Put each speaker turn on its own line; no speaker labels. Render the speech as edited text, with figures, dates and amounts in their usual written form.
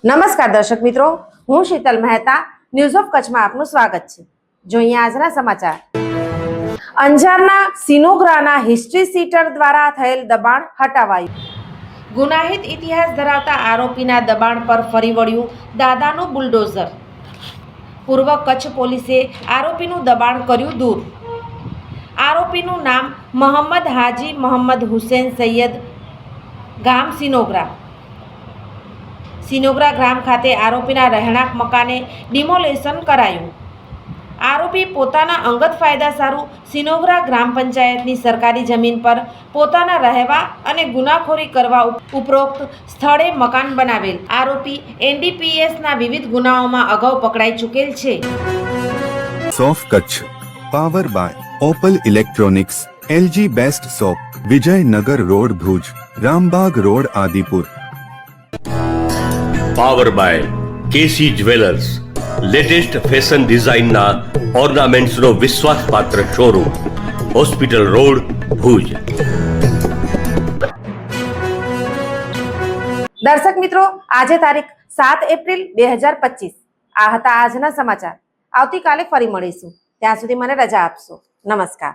નમસ્કાર દર્શક મિત્રો, હું શીતલ મહેતા ન્યૂઝ ઓફ કચ્છમાં આપનું સ્વાગત છે। જોઈએ આજના સમાચાર। અંજારના સિનોગ્રાના હિસ્ટ્રી સીટર દ્વારા થયેલ દબાણ હટાવાયું। ગુનાહિત ઇતિહાસ ધરાવતા આરોપીના દબાણ પર ફરી વળ્યું દાદાનું બુલડોઝર। પૂર્વ કચ્છ પોલીસે આરોપીનું દબાણ કર્યું દૂર। આરોપીનું નામ મોહમ્મદ હાજી મોહમ્મદ હુસૈન સૈયદ, ગામ સિનોગ્રા। સિનોગ્રા ગ્રામ ખાતે આરોપીના રહેણાંક મકાને ડિમોલેશન કરાયું। આરોપી પોતાના અંગત ફાયદા સારું સિનોગ્રા ગ્રામ પંચાયતની સરકારી જમીન પર પોતાના રહેવા અને ગુનાખોરી કરવા ઉપરોક્ત સ્થળે મકાન બનાવેલ। આરોપી એનડીપીએસના વિવિધ ગુનાઓમાં અગાઉ પકડાઈ ચૂકેલ છે।
સોફ Kutch power by Opal electronics, LG best shop, Vijaynagar road Bhuj, Rambag road Adipur.
Power by KC jewellers, latest fashion ડિઝાઇનના ઓર્નામેન્ટ્સનો વિશ્વાસપાત્ર શોરૂમ, હોસ્પિટલ રોડ ભુજ।
દર્શક મિત્રો, આજે તારીખ 7 એપ્રિલ 2025 આ હતા આજના સમાચાર। આવતીકાલે ફરી મળીશું, ત્યાં સુધી મને રજા આપશો। નમસ્કાર।